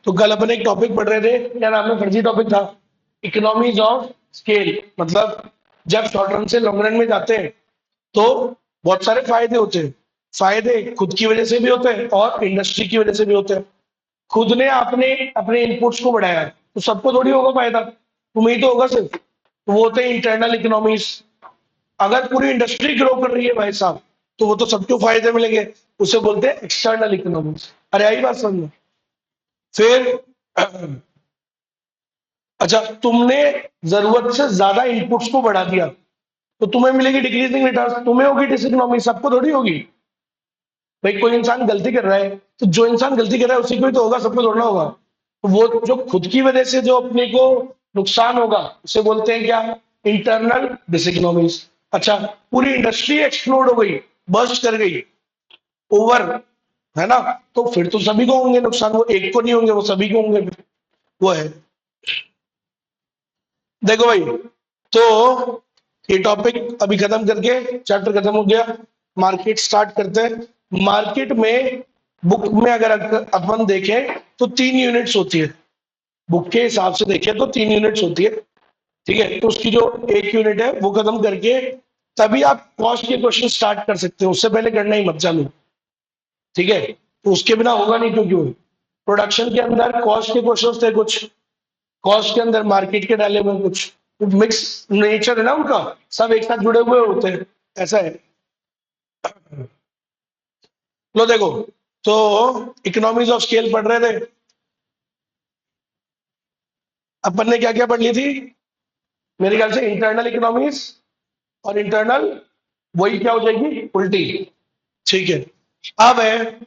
तो कल अपन एक टॉपिक पढ़ रहे थे, क्या नाम है, फर्जी टॉपिक था, इकोनॉमीज ऑफ स्केल। मतलब जब शॉर्ट रन से लॉन्ग रन में जाते हैं तो बहुत सारे फायदे होते हैं। फायदे खुद की वजह से भी होते हैं और इंडस्ट्री की वजह से भी होते हैं। खुद ने आपने अपने इनपुट्स को बढ़ाया तो सबको थोड़ी होगा फायदा, तुम्हें ही तो होगा सिर्फ। तो वो होते हैं इंटरनल इकोनॉमीज। अगर पूरी इंडस्ट्री ग्रो कर रही है भाई साहब, तो वो तो सबको फायदे मिलेंगे। उसे बोलते हैं एक्सटर्नल इकोनॉमीज। अरे आई बात समझ में? फिर अच्छा, तुमने जरूरत से ज्यादा इनपुट्स को बढ़ा दिया तो तुम्हें मिलेगी डिक्रीजिंग रिटर्न, तुम्हें होगी डिसइकोनॉमी, सबको थोड़ी होगी। भाई कोई इंसान गलती कर रहा है तो जो इंसान गलती कर रहा है उसी को ही तो होगा, सबको थोड़ा होगा। तो वो जो खुद की वजह से जो अपने को नुकसान होगा उसे बोलते हैं क्या? इंटरनल डिसइकोनॉमीज। अच्छा, पूरी इंडस्ट्री एक्सप्लोड हो गई, बर्स्ट कर गई, ओवर, है ना? तो फिर तो सभी को होंगे नुकसान, वो एक को नहीं होंगे, वो सभी को होंगे। वो है, देखो भाई, तो ये टॉपिक अभी खत्म करके चैप्टर खत्म हो गया। मार्केट स्टार्ट करते हैं। मार्केट में बुक में अगर अपन देखें तो 3 यूनिट्स होती है। बुक के हिसाब से देखें तो 3 यूनिट्स होती है। ठीक है, तो उसकी जो एक यूनिट है वो खत्म करके तभी आप कॉस्ट के क्वेश्चन स्टार्ट कर सकते हो, उससे पहले करना ही मत चालू। ठीक है, तो उसके बिना होगा नहीं, क्योंकि प्रोडक्शन के अंदर कॉस्ट के क्वेश्चन थे कुछ, कॉस्ट के अंदर मार्केट के डाले हुए कुछ, मिक्स नेचर है ना उनका, सब एक साथ जुड़े हुए होते हैं, ऐसा है। लो देखो, तो इकोनॉमीज ऑफ स्केल पढ़ रहे थे, अपन ने क्या क्या पढ़ ली थी? मेरे ख्याल से इंटरनल इकोनॉमीज और इंटरनल, वही क्या हो जाएगी, उल्टी। ठीक है, अब है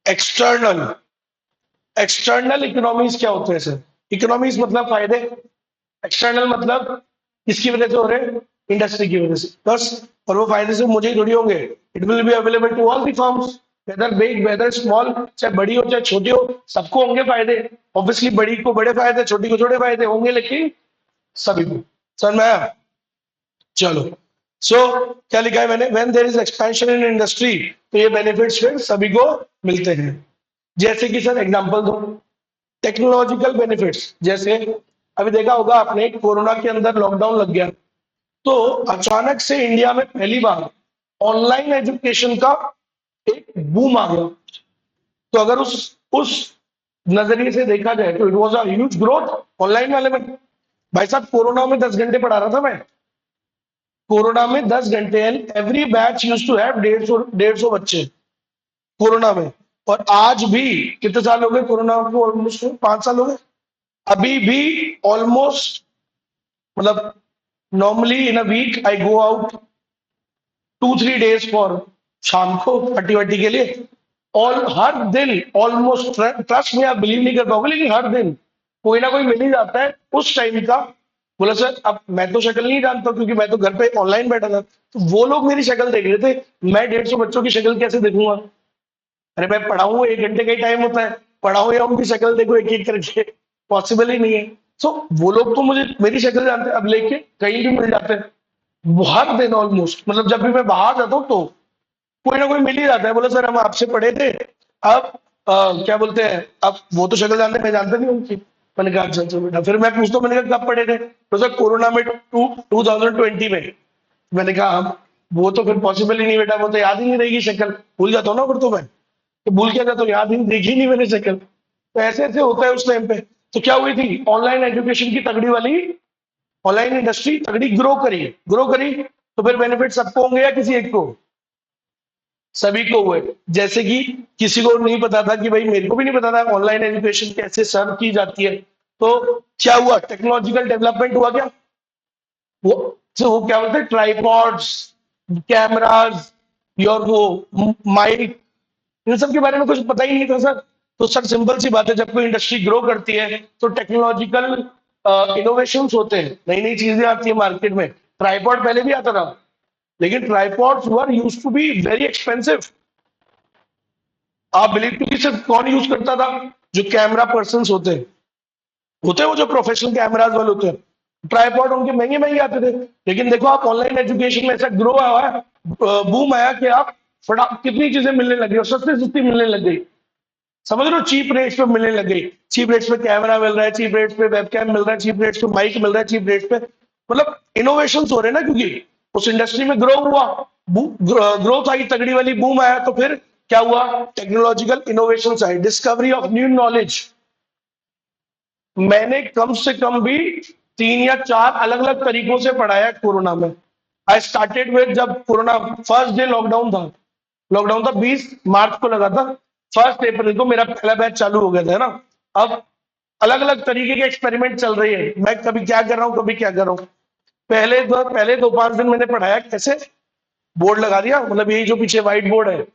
एक्सटर्नल। एक्सटर्नल इकोनॉमीज क्या होते हैं सर? इकोनॉमीज मतलब फायदे, एक्सटर्नल मतलब किसकी वजह से हो रहे हैं? इंडस्ट्री की वजह से, बस। और वो फायदे से मुझे ही थोड़ी होंगे, it will be available to all the firms, whether big whether small, चाहे बड़ी हो चाहे छोटी हो, सबको होंगे फायदे। ऑब्वियसली बड़ी को बड़े फायदे, छोटी को छोटे फायदे होंगे, लेकिन सभी को। समझ में आया? चलो, सो क्या लिखा है मैंने? When there is expansion in industry, तो ये बेनिफिट्स फिर सभी को मिलते हैं। जैसे कि सर एग्जांपल दो, टेक्नोलॉजिकल बेनिफिट्स। जैसे अभी देखा होगा आपने, कोरोना के अंदर लॉकडाउन लग गया, तो अचानक से इंडिया में पहली बार ऑनलाइन एजुकेशन का एक बूम आ गया। तो अगर उस नजरिए से देखा जाए तो it was a huge growth online वाले में। भाई साहब, कोरोना में 10 घंटे पढ़ा रहा था मैं, कोरोना में 10 घंटे, every batch use to have 150 बच्चे कोरोना में। और आज भी, कितने साल हो गए कोरोना को? ऑलमोस्ट 5 साल हो गए। अभी भी ऑलमोस्ट, मतलब normally in a week I go out 2-3 days for, शाम को पट्टी वट्टी के लिए। और हर दिन ऑलमोस्ट, ट्रस्ट में आप बिलीव नहीं कर पाओगे, लेकिन हर दिन कोई ना कोई मिल ही जाता है उस टाइम का। बोला सर, अब मैं तो शक्ल नहीं जानता क्योंकि मैं तो घर पे ऑनलाइन बैठा था, तो वो लोग मेरी शक्ल देख रहे थे, मैं 150 बच्चों की शक्ल कैसे देखूंगा? अरे मैं पढ़ाऊँ, 1 घंटे का ही टाइम होता है, पढ़ाऊँ या उनकी शक्ल देखो एक एक करके, पॉसिबल ही नहीं है। सो वो लोग तो मुझे मेरी शक्ल जानते हैं, अब लेके कहीं भी मिल जाते हैं हर दिन ऑलमोस्ट। मतलब जब भी मैं बाहर जाता हूँ तो कोई ना कोई मिल ही जाता है, बोले सर हम आपसे पढ़े थे, अब क्या बोलते हैं, अब वो तो शक्ल जानते हैं, मैं जानता नहीं उनकी। मैंने कहा अच्छा अच्छा बेटा, फिर मैं पूछता हूँ, मैंने कहा कब पढ़े थे? तो सर कोरोना में 2020 में। मैंने कहा हम, वो तो फिर पॉसिबल ही नहीं बेटा, वो तो याद ही नहीं रहेगी शक्ल, भूल जाता हूँ ना फिर तो मैं, तो भूल क्या जाता हूँ, याद ही देखी नहीं मैंने शक्ल। तो ऐसे ऐसे होता है उस टाइम पे। तो क्या हुई थी, ऑनलाइन एजुकेशन की तगड़ी वाली, ऑनलाइन इंडस्ट्री तगड़ी ग्रो करी, तो फिर बेनिफिट सबको होंगे या किसी एक को? सभी को हुए। जैसे कि किसी को नहीं पता था, कि भाई मेरे को भी नहीं पता था ऑनलाइन एजुकेशन कैसे सर्व की जाती है, तो क्या हुआ, टेक्नोलॉजिकल डेवलपमेंट हुआ क्या? वो, तो वो क्या बोलते हैं, ट्राइपॉड्स, कैमराज, और वो माइक, इन सब के बारे में कुछ पता ही नहीं था सर। तो सर सिंपल सी बात है, जब कोई इंडस्ट्री ग्रो करती है तो टेक्नोलॉजिकल इनोवेशंस होते हैं, नई नई चीजें आती है मार्केट में। ट्राइपॉड पहले भी आता था, लेकिन tripods were used to be very expensive. आप बिलीव कीजिए, सिर्फ कौन यूज करता था? जो कैमरा पर्सन होते हैं वो जो प्रोफेशनल कैमराज वाले होते हैं, ट्राइपॉड उनके महंगे महंगे आते थे। लेकिन देखो आप ऑनलाइन एजुकेशन में ऐसा ग्रो हुआ है, बूम आया कि आप फटा कितनी चीजें मिलने लगी और सस्ती सस्ती मिलने लग गई। समझ लो, चीप रेट्स पे मिलने लग गई। चीप रेट्स पे कैमरा मिल रहा है, चीप रेट्स पे वेबकैम मिल रहा है, चीप रेट्स पे माइक मिल रहा है, चीप रेट्स पे मतलब इनोवेशन हो रहे हैं ना, क्योंकि उस इंडस्ट्री में ग्रो हुआ, ग्रोथ आई, तगड़ी वाली बूम आया, तो फिर क्या हुआ, technological innovation I, discovery of new knowledge. मैंने कम से कम भी 3 या 4 अलग अलग तरीकों से पढ़ाया कोरोना में। आई स्टार्टेड विद, जब कोरोना फर्स्ट डे लॉकडाउन था, लॉकडाउन था 20 मार्च को लगा था, 1 अप्रैल को मेरा पहला बैच चालू हो गया था, है ना। अब अलग अलग तरीके के एक्सपेरिमेंट चल रही है, मैं कभी क्या कर रहा हूँ, कभी क्या कर रहा हूँ। पहले 2-5 दिन मैंने पढ़ाया कैसे, बोर्ड लगा दिया, मतलब यही जो पीछे व्हाइट बोर्ड है,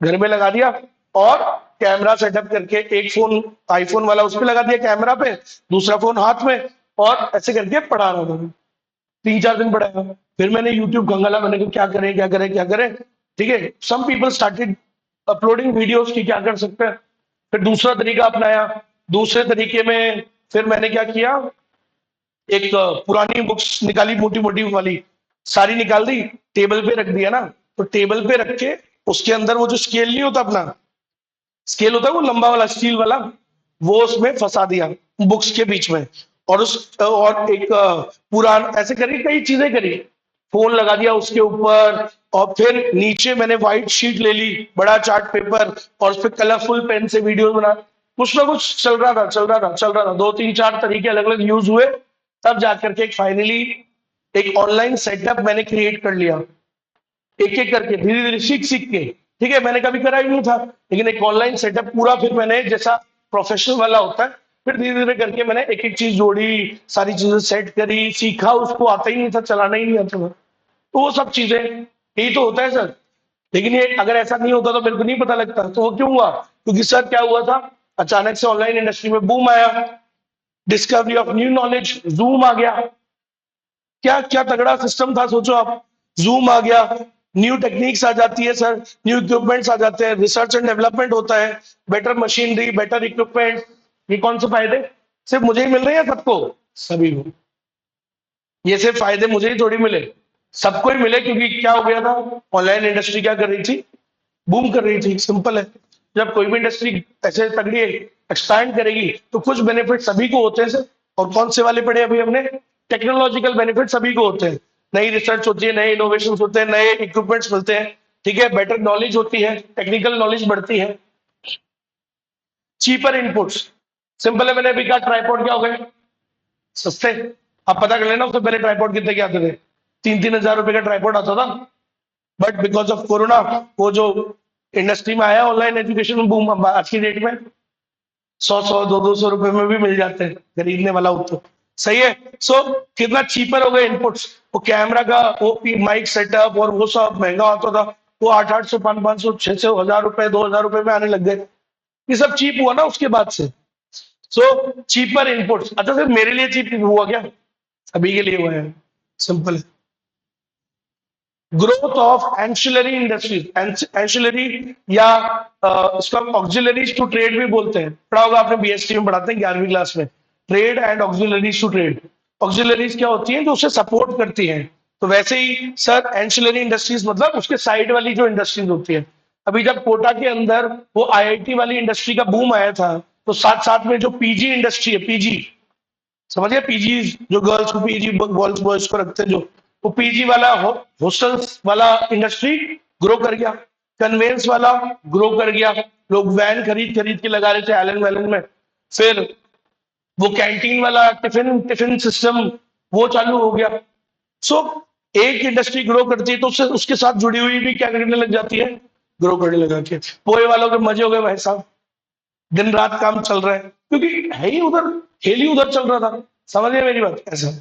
घर में लगा दिया, और कैमरा सेटअप करके एक फोन आईफोन वाला उस पे लगा दिया कैमरा पे, दूसरा फोन हाथ में, और ऐसे करके पढ़ा रहा था। 3-4 दिन पढ़ाया, फिर मैंने यूट्यूब खंगाला, मैंने कहा क्या करें क्या करें क्या करें। ठीक है, some people started uploading videos की क्या कर सकते हैं। फिर दूसरा तरीका अपनाया, दूसरे तरीके में फिर मैंने क्या किया, एक पुरानी बुक्स निकाली, मोटी मोटी वाली, सारी निकाल दी, टेबल पे रख दिया ना, तो टेबल पे रख के उसके अंदर वो जो स्केल नहीं होता अपना, स्केल होता है वो लंबा वाला स्टील वाला, वो उसमें फंसा दिया बुक्स के बीच में, और एक पुरान ऐसे करी, कई चीजें करी, फोन लगा दिया उसके ऊपर, और फिर नीचे मैंने व्हाइट शीट ले ली, बड़ा चार्ट पेपर, और उस पर कलरफुल पेन से वीडियो बना, कुछ ना कुछ चल रहा था, चल रहा था, चल रहा था, 2-3-4 तरीके अलग अलग यूज हुए, तब जाकर के फाइनली एक ऑनलाइन सेटअप मैंने क्रिएट कर लिया, एक एक करके धीरे धीरे सीख सीख के। ठीक है, मैंने कभी करा ही नहीं था, लेकिन एक ऑनलाइन सेटअप पूरा फिर मैंने जैसा प्रोफेशनल वाला होता है, फिर धीरे धीरे करके मैंने एक एक चीज जोड़ी, सारी चीजें सेट करी, सीखा, उसको आता ही नहीं था, चलाना ही नहीं आता था, तो वो सब चीजें, यही तो होता है सर। लेकिन ये अगर ऐसा नहीं होता तो मेरे को नहीं पता लगता, तो वो क्यों हुआ, क्योंकि सर क्या हुआ था, अचानक से ऑनलाइन इंडस्ट्री में बूम आया, discovery of new knowledge, Zoom आ गया, क्या क्या तगड़ा सिस्टम था, सोचो आप, जूम आ गया, न्यू टेक्निक्स आ जाती है सर, न्यू इक्विपमेंट्स आ जाते हैं, रिसर्च एंड डेवलपमेंट होता है, बेटर मशीनरी, बेटर इक्विपमेंट, ये कौन से फायदे सिर्फ मुझे ही मिल रहे हैं, सबको, सभी को, ये सिर्फ फायदे मुझे ही थोड़ी मिले, सबको ही मिले, क्योंकि क्या हो गया था, ऑनलाइन इंडस्ट्री क्या कर रही थी, बूम कर रही थी, सिंपल है। जब कोई भी इंडस्ट्री ऐसे तगड़ी एक्सपैंड करेगी तो कुछ बेनिफिट सभी को होते हैं सर, और कौन से वाले पढ़े अभी हमने, टेक्नोलॉजिकल बेनिफिट सभी को होते हैं, नई रिसर्च होती है, नए इनोवेशन होते हैं, नए इक्विपमेंट्स मिलते हैं, ठीक है, बेटर नॉलेज होती है, टेक्निकल नॉलेज बढ़ती है, चीपर इनपुट्स, सिंपल है, मैंने अभी कहा ट्राईपॉड क्या हो गए, सस्ते, आप पता कर लेना, उससे पहले ट्राईपॉड कितने के आते थे, 3-3 हजार रुपए का ट्राईपॉड आता था, बट बिकॉज ऑफ कोरोना, वो जो इंडस्ट्री में आया ऑनलाइन एजुकेशन बूम, आज की डेट में 100-100, 200 रुपए में भी मिल जाते हैं, खरीदने वाला हो तो सही है। सो कितना चीपर हो गए इनपुट्स, वो कैमरा का वो माइक सेटअप और वो सब महंगा होता था, वो 800, 500, 600, 1000 रुपए, 2000 रुपए में आने लग गए, ये सब चीप हुआ ना उसके बाद से। सो चीपर इनपुट्स, अच्छा सर मेरे लिए चीप हुआ क्या, अभी के लिए हुआ है, सिंपल है। ग्रोथ ऑफ एंशिलरी इंडस्ट्रीज, एंशिलरी या इसको हम ऑक्सिलरीज टू ट्रेड भी बोलते हैं, पढ़ा होगा आपने, बीएसटी में पढ़ाते हैं 11वीं क्लास में, trade and auxiliaries to trade. Auxiliaries क्या होती हैं, जो उसे सपोर्ट करती हैं, तो वैसे ही सर एंशिलरी इंडस्ट्रीज मतलब उसके साइड वाली जो इंडस्ट्रीज होती है। अभी जब कोटा के अंदर वो आईआईटी वाली इंडस्ट्री का बूम आया था, तो साथ साथ में जो पीजी इंडस्ट्री है, पीजी समझिए, पीजी जो गर्ल्स को, पीजी गर्ल्स बॉयज को रखते हैं, जो वो पीजी वाला हॉस्टल्स वाला इंडस्ट्री ग्रो कर गया, कन्वेंस वाला ग्रो कर गया, लोग वैन खरीद खरीद के लगा रहे थे एलन वैलन में, फिर वो कैंटीन वाला टिफिन टिफिन सिस्टम वो चालू हो गया। सो एक इंडस्ट्री ग्रो करती है तो उससे उसके साथ जुड़ी हुई भी क्या करने लग जाती है, ग्रो करने लग जाती है। पोए वालों के मजे हो गए भाई साहब, दिन रात काम चल रहा है, क्योंकि है ही उधर, खेल ही उधर चल रहा था, समझिए मेरी बात ऐसा।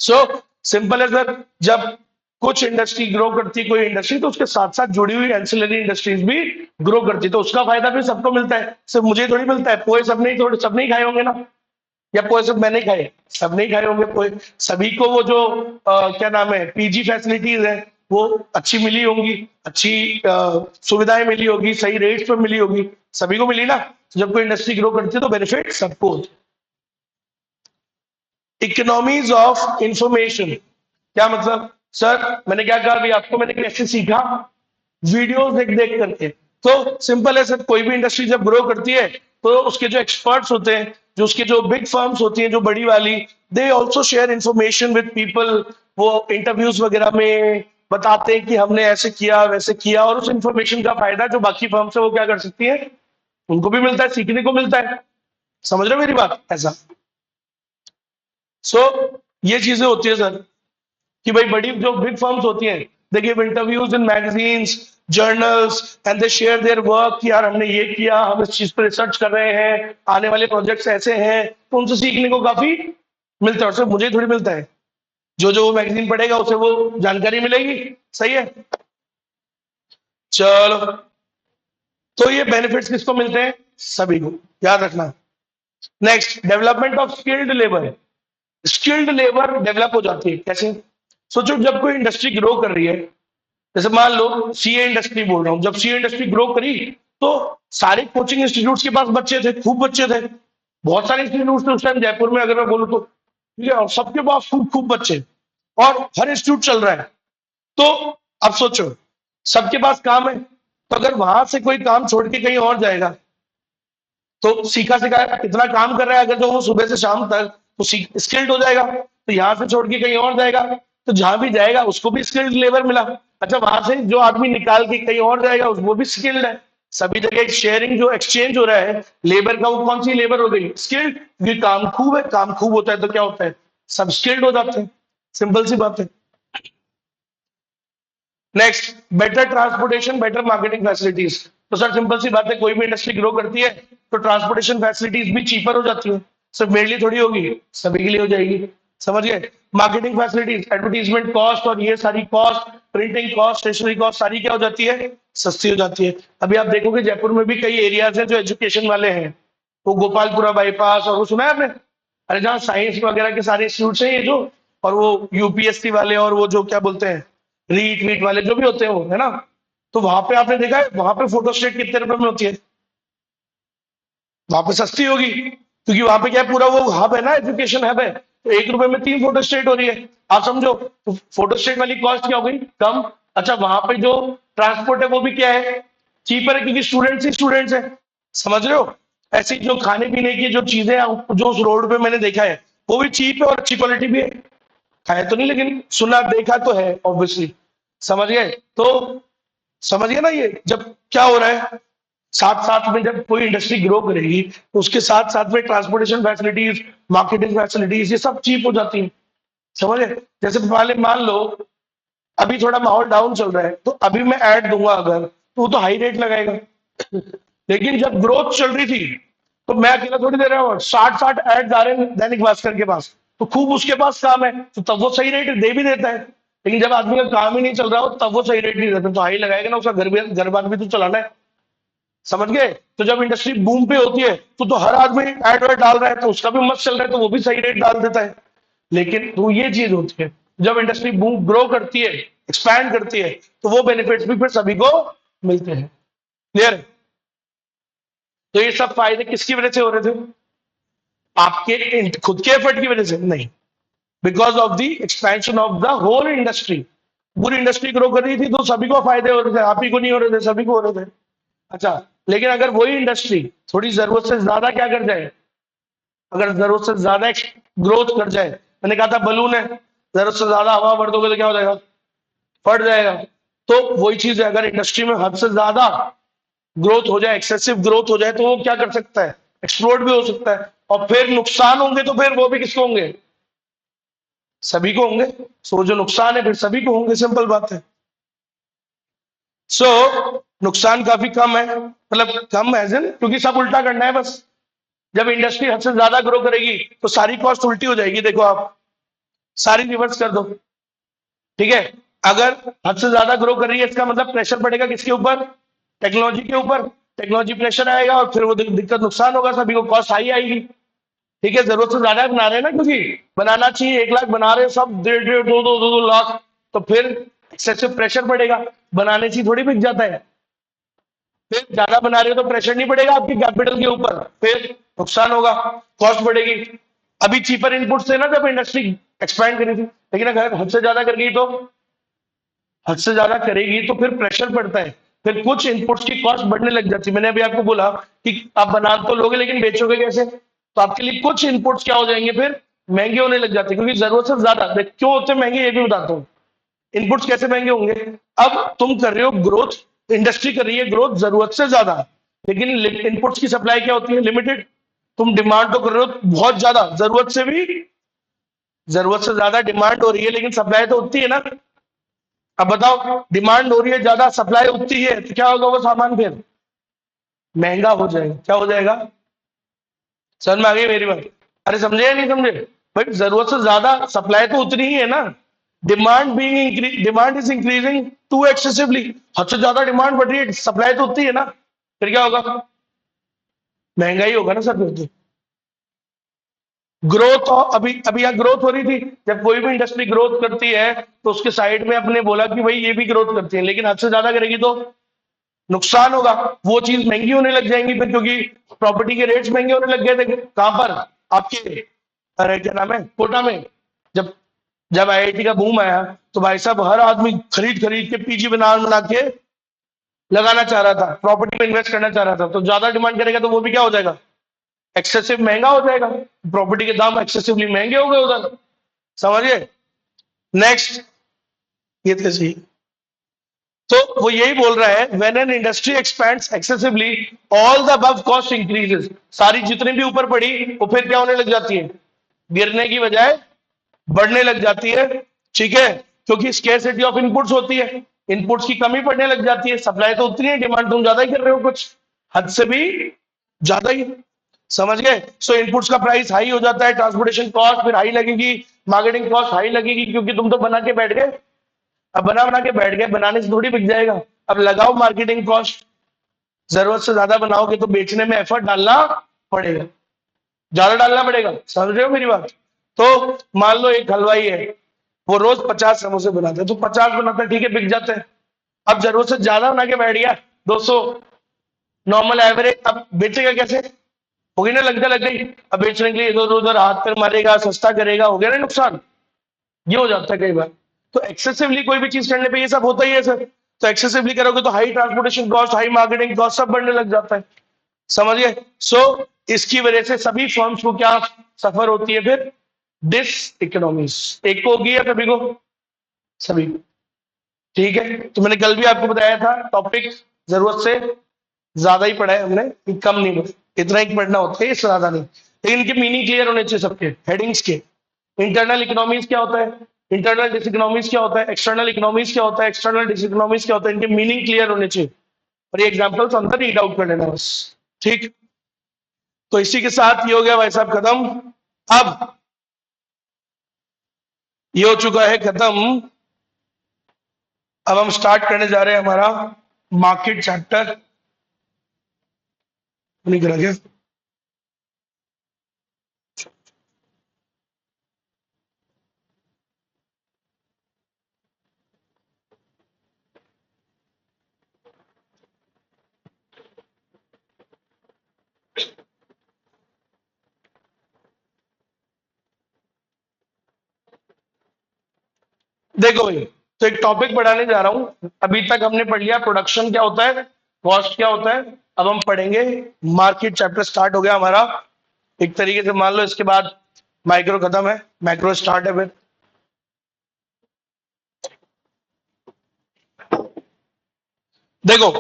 सो सिंपल है सर, जब कुछ इंडस्ट्री ग्रो करती है, कोई इंडस्ट्री, तो उसके साथ साथ जुड़ी हुई एंसिलरी इंडस्ट्रीज भी ग्रो करती है, तो उसका फायदा भी सबको मिलता है, सिर्फ मुझे थोड़ी मिलता है, पोए सब नहीं, थोड़े सब नहीं खाए होंगे ना, या पोए सब मैंने खाए, सब नहीं खाए होंगे पोए, सभी को वो जो क्या नाम है पीजी फैसिलिटीज है वो अच्छी मिली होंगी, अच्छी सुविधाएं मिली होगी, सही रेट्स पे मिली होगी, सभी को मिली ना, तो जब कोई इंडस्ट्री ग्रो करती है तो बेनिफिट सबको होते हैं। इकोनॉमीज ऑफ इंफॉर्मेशन, क्या मतलब, सर मैंने क्या कहा अभी आपको, मैंने कैसे सीखा, वीडियोस देख देख करके, तो सिंपल है सर, कोई भी इंडस्ट्री जब ग्रो करती है तो उसके जो एक्सपर्ट्स होते हैं, जो उसके जो बिग फर्म्स होती हैं जो बड़ी वाली, they also share information with people. वो इंटरव्यूज वगैरह में बताते हैं कि हमने ऐसे किया वैसे किया, और उस इंफॉर्मेशन का फायदा जो बाकी फर्म्स है वो क्या कर सकती है, उनको भी मिलता है, सीखने को मिलता है। समझ रहे हो मेरी बात? ऐसा सो ये चीजें होती है सर, कि भाई बड़ी जो बिग फर्म्स होती हैं, they give interviews in magazines, journals, and they share their work कि यार हमने ये किया, हम इस चीज पर रिसर्च कर रहे हैं, आने वाले प्रोजेक्ट्स ऐसे हैं। तो उनसे सीखने को काफी मिलता है, और सिर्फ मुझे थोड़ी मिलता है, जो जो वो मैगजीन पढ़ेगा उसे वो जानकारी मिलेगी। सही है, चलो। तो ये बेनिफिट्स किसको मिलते हैं? सभी को, याद रखना। Next, development of skilled labour. Skilled labour develop हो जाती है कैसे? सोचो, जब कोई इंडस्ट्री ग्रो कर रही है, जैसे मान लो सीए इंडस्ट्री बोल रहा हूँ, जब सीए इंडस्ट्री ग्रो करी तो सारे कोचिंग इंस्टीट्यूट्स के पास बच्चे थे, खूब बच्चे थे, बहुत सारे इंस्टीट्यूट थे उस टाइम जयपुर में, अगर मैं बोलूँ तो, ठीक है, और सबके पास खूब खूब बच्चे, और हर इंस्टीट्यूट चल रहा है। तो अब सोचो, सबके पास काम है, तो अगर वहां से कोई काम छोड़ के कहीं और जाएगा, तो सीखा सिखाया इतना काम कर रहा है, अगर जो वो सुबह से शाम तक, तो स्किल्ड हो जाएगा। तो यहाँ से छोड़ के कहीं और जाएगा, तो जहां भी जाएगा उसको भी स्किल्ड लेबर मिला। अच्छा, वहां से जो आदमी निकाल के कहीं और जाएगा वो भी स्किल्ड है। सभी जगह एक शेयरिंग जो एक्सचेंज हो रहा है लेबर का, वो कौन सी लेबर हो गई? स्किल्ड। क्योंकि काम खूब है, काम खूब होता है तो क्या होता है, सब स्किल्ड हो जाते हैं। सिंपल सी बात है। Next, better transportation, better marketing facilities. तो सर सिंपल सी बात है, कोई भी इंडस्ट्री ग्रो करती है तो ट्रांसपोर्टेशन फैसिलिटीज भी चीपर हो जाती है। सिर्फ मेरे लिए थोड़ी होगी, सभी के लिए हो जाएगी। समझ गए? मार्केटिंग फैसिलिटीज, एडवर्टीजमेंट कॉस्ट, और ये सारी cost, printing cost, stationery cost, सारी क्या हो जाती है? सस्ती हो जाती है। अभी आप देखोगे जयपुर में भी कई एरियाज हैं जो एजुकेशन वाले हैं, वो गोपालपुरा बाईपास, और वो सुना है आपने? अरे जहाँ साइंस वगैरह के सारे इंस्टीट्यूट हैं ये जो, और वो यूपीएससी वाले, और वो जो क्या बोलते हैं, रीट वीट वाले जो भी होते हैं वो, है ना? तो वहां पे आपने देखा है, वहां पे फोटो स्टेट कितने रुपए में होती है? वहां पे सस्ती होगी, क्योंकि वहां पे क्या है, पूरा वो हब है ना, एजुकेशन हब है, तो 1 रुपए में 3 फोटो स्टेट हो रही है। आप समझो, तो फोटो स्टेट वाली कॉस्ट क्या हो गई? कम। अच्छा, वहां पे जो ट्रांसपोर्ट है वो भी क्या है? चीपर है, क्योंकि स्टूडेंट्स ही स्टूडेंट्स है। समझ रहे हो? ऐसी जो खाने पीने की जो चीजें हैं, जो उस रोड पे मैंने देखा है, वो भी चीप है और अच्छी क्वालिटी भी है। खाया तो नहीं, लेकिन सुना देखा तो है ऑब्वियसली। समझ गए? तो समझ गए ना, ये जब क्या हो रहा है, साथ साथ में जब कोई इंडस्ट्री ग्रो करेगी तो उसके साथ साथ में ट्रांसपोर्टेशन फैसिलिटीज, मार्केटिंग फैसिलिटीज, ये सब चीप हो जाती है। समझ गए? जैसे पहले मान लो अभी थोड़ा माहौल डाउन चल रहा है, तो अभी मैं ऐड दूंगा अगर, तो वो तो हाई रेट लगाएगा। लेकिन जब ग्रोथ चल रही थी, तो मैं अकेला थोड़ी दे रहा हूँ, 60-60 ऐड आ रहे हैं दैनिक भास्कर के पास, तो खूब उसके पास काम है, तो तब वो सही रेट दे भी देता है। लेकिन जब आदमी का काम ही नहीं चल रहा हो, तब वो सही रेट नहीं देता, तो हाई लगाएगा ना, उसका घर बार भी तो चलाना है। समझ गए? तो जब इंडस्ट्री बूम पे होती है तो हर आदमी एड वेड डाल रहा है, तो उसका भी मस्त चल रहा है, तो वो भी सही रेट डाल देता है। लेकिन तो ये चीज होती है, जब इंडस्ट्री बूम ग्रो करती है, एक्सपैंड करती है, तो वो बेनिफिट्स भी फिर सभी को मिलते हैं। क्लियर? तो ये सब फायदे किसकी वजह से हो रहे थे? आपके खुद के एफर्ट की वजह से नहीं, because of the expansion of the whole industry. पूरी इंडस्ट्री ग्रो कर रही थी तो सभी को फायदे हो रहे थे, आप ही को नहीं हो रहे थे, सभी को हो रहे थे। अच्छा, लेकिन अगर वही इंडस्ट्री थोड़ी जरूरत से ज्यादा क्या कर जाए, अगर जरूरत से ज्यादा ग्रोथ कर जाए, मैंने कहा था बलून है, जरूरत से ज्यादा हवा भर दोगे तो क्या हो जाएगा? फट जाएगा। तो वही चीज है, अगर इंडस्ट्री में हद से ज्यादा ग्रोथ हो जाए, एक्सेसिव ग्रोथ हो जाए, तो वो क्या कर सकता है? एक्सप्लोड भी हो सकता है, और फिर नुकसान होंगे, तो फिर वो भी किसको होंगे? सभी को होंगे। सो जो नुकसान है फिर सभी को होंगे, सिंपल बात है। सो नुकसान काफी कम है, मतलब कम एज इन, क्योंकि सब उल्टा करना है बस। जब इंडस्ट्री हद से ज्यादा ग्रो करेगी तो सारी कॉस्ट उल्टी हो जाएगी, देखो आप, सारी रिवर्स कर दो। ठीक है? अगर हद से ज्यादा ग्रो कर रही है, इसका मतलब प्रेशर पड़ेगा किसके ऊपर? टेक्नोलॉजी के ऊपर। टेक्नोलॉजी प्रेशर आएगा, और फिर वो दिक्कत, नुकसान होगा, सभी को कॉस्ट हाई आएगी। ठीक है? जरूरत से ज्यादा बना रहे हैं ना, क्योंकि बनाना चाहिए, 1 लाख बना रहे हैं सब, 1.5 2 लाख, तो फिर एक्सेसिव प्रेशर पड़ेगा, बनाने से थोड़ी बिक जाता है। फिर ज्यादा बना रहे हो तो प्रेशर नहीं पड़ेगा आपकी कैपिटल के ऊपर, फिर नुकसान होगा, कॉस्ट बढ़ेगी। अभी चीपर इनपुट से ना, जब इंडस्ट्री एक्सपैंड करी थी, लेकिन अगर हद से ज्यादा कर गई तो, हद से ज्यादा करेगी तो फिर प्रेशर पड़ता है, फिर कुछ इनपुट्स की कॉस्ट बढ़ने लग जाती है। मैंने अभी आपको बोला कि आप बना तो लोगे लेकिन बेचोगे कैसे, तो आपके लिए कुछ इनपुट्स क्या हो जाएंगे, फिर महंगे होने लग जाते हैं, क्योंकि जरूरत से ज्यादा। क्यों होते हैं महंगे ये भी बताता हूँ। इनपुट्स कैसे महंगे होंगे? अब तुम कर रहे हो ग्रोथ, इंडस्ट्री कर रही है ग्रोथ जरूरत से ज्यादा, लेकिन इनपुट्स की सप्लाई क्या होती है? लिमिटेड। तुम डिमांड तो कर रहे हो बहुत ज्यादा, जरूरत से ज्यादा डिमांड हो रही है, लेकिन सप्लाई तो उतनी है ना। अब बताओ, डिमांड हो रही है ज्यादा, सप्लाई उतनी है, तो क्या होगा? वो सामान फिर महंगा हो जाएगा। क्या हो जाएगा? समझ में आ गई मेरी बात? अरे समझे या नहीं समझे? भाई जरूरत से ज्यादा, सप्लाई तो उतनी ही है ना। Demand is increasing too excessively. हद से ज्यादा डिमांड बढ़ रही है, सप्लाई तो उतनी है ना, फिर क्या होगा? महंगाई होगा ना सर फिर तो। ग्रोथ, अभी अभी यहाँ ग्रोथ हो रही थी। जब कोई भी इंडस्ट्री ग्रोथ करती है तो उसके साइड में अपने बोला कि भाई ये भी ग्रोथ करती है, लेकिन हद से ज्यादा करेगी तो नुकसान होगा। वो चीज महंगी होने लग जाएंगी फिर, क्योंकि प्रॉपर्टी के रेट्स महंगे होने लग गए थे। कहां पर? आपके, अरे क्या नाम है, कोटा में। जब जब आईआईटी का बूम आया, तो भाई साहब हर आदमी खरीद खरीद के पीजी बना बना के लगाना चाह रहा था, प्रॉपर्टी में इन्वेस्ट करना चाह रहा था। तो ज्यादा डिमांड करेगा तो वो भी क्या हो जाएगा? एक्सेसिव महंगा हो जाएगा। प्रॉपर्टी के दाम एक्सेसिवली महंगे हो गए उधर। समझिए? नेक्स्ट, ये तो सही। तो वो यही बोल रहा है, when an industry expands excessively, all the above cost increases. सारी जितनी भी ऊपर पड़ी वो फिर क्या होने लग जाती है? गिरने की बजाय बढ़ने लग जाती है। ठीक है? क्योंकि स्केर्सिटी ऑफ इनपुट्स होती है, इनपुट्स की कमी पड़ने लग जाती है। सप्लाई तो उतनी है, डिमांड तुम ज्यादा ही कर रहे हो, कुछ हद से भी ज्यादा ही। समझ गए? सो इनपुट्स का प्राइस हाई हो जाता है, ट्रांसपोर्टेशन कॉस्ट फिर हाई लगेगी, मार्केटिंग कॉस्ट हाई लगेगी, क्योंकि तुम तो बना के बैठ गए। अब बना बना के बैठ गए, बनाने से थोड़ी बिक जाएगा। अब लगाओ मार्केटिंग कॉस्ट। जरूरत से ज्यादा बनाओगे तो बेचने में एफर्ट डालना पड़ेगा, ज्यादा डालना पड़ेगा। समझ रहे हो मेरी बात? तो मान लो एक हलवाई है, वो रोज 50 समोसे बनाते हैं, तो 50 बनाता है, ठीक है, बिक जाते हैं। अब जरूरत से ज्यादा बना के बैठ गया, 200 नॉर्मल एवरेज, अब बेचेगा कैसे? होगी ना, लगता लग गई। अब बेचने के लिए इधर उधर हाथ पर मारेगा, सस्ता करेगा, हो गया ना नुकसान। ये हो जाता है कई बार। तो एक्सेसिवली कोई भी चीज करने पे ये सब होता ही है सर। तो एक्सेसिवली करोगे तो high transportation cost, high marketing cost सब बढ़ने लग जाता है। समझिए? सो इसकी वजह से सभी फर्म्स को क्या सफर होती है फिर? This economies. एक को होगी या सभी को? सभी को। ठीक है? तो मैंने कल भी आपको बताया था, टॉपिक जरूरत से ज्यादा ही पढ़ा है हमने, कम नहीं पढ़ा। इतना ही पढ़ना होता है, इससे ज्यादा नहीं। लेकिन इनके मीनिंग क्लियर होने चाहिए सबके, हेडिंग्स के। इंटरनल इकोनॉमीज क्या होता है, इंटरनल डिस इकोनॉमीज क्या होता है, एक्सटर्नल इकोनॉमीज क्या होता है, एक्सटर्नल डिस इकोनॉमीज क्या होता है, इनके मीनिंग क्लियर होने चाहिए। और ये एग्जाम्पल्स अंदर रीड आउट कर लेना बस। ठीक? तो इसी के साथ ये हो गया भाई साहब खत्म। अब ये हो चुका है खत्म। अब हम स्टार्ट करने जा रहे हैं हमारा मार्केट चैप्टर। नहीं करा क्या? देखो भाई, तो एक टॉपिक पढ़ाने जा रहा हूं। अभी तक हमने पढ़ लिया प्रोडक्शन क्या होता है, कॉस्ट क्या होता है। अब हम पढ़ेंगे मार्केट चैप्टर, स्टार्ट हो गया हमारा एक तरीके से। मान लो इसके बाद माइक्रो खत्म है, मैक्रो स्टार्ट है फिर। देखो,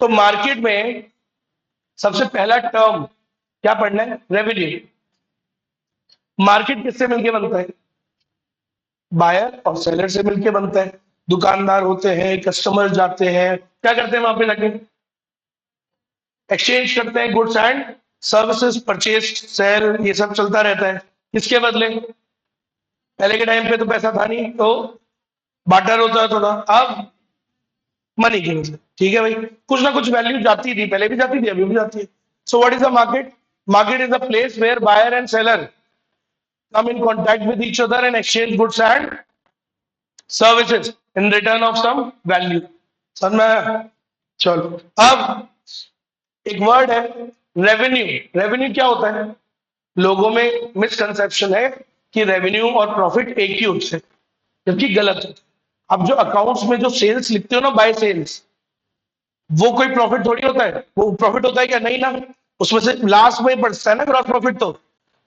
तो मार्केट में सबसे पहला टर्म क्या पढ़ना है? रेवेन्यू। मार्केट किससे मिलके बनता है? बायर और सेलर से मिलके बनता है। दुकानदार होते हैं, कस्टमर जाते हैं, क्या करते हैं वहां पे जाके? एक्सचेंज करते हैं, goods and services, purchase sale, ये सब चलता रहता है। किसके बदले? पहले के टाइम पे तो पैसा था नहीं, तो बाटर होता है थोड़ा। अब मनी के बदले। ठीक है भाई, कुछ ना कुछ वैल्यू जाती थी, पहले भी जाती थी, अभी भी जाती है। So what is the market? Market is the place where buyer and seller come in contact with each other and exchange goods and services in return of some value. समझ में आया? चलो, अब एक वर्ड है रेवेन्यू। रेवेन्यू क्या होता है? लोगों में मिसकंसेप्शन है कि रेवेन्यू और प्रॉफिट एक ही होते हैं, जबकि गलत है। अब जो अकाउंट्स में जो सेल्स लिखते हो ना, बाय सेल्स, वो कोई प्रॉफिट थोड़ी होता है, वो प्रॉफिट होता है क्या? नहीं ना, उसमें से लास्ट में बढ़ता है ना ग्रॉस प्रॉफिट। तो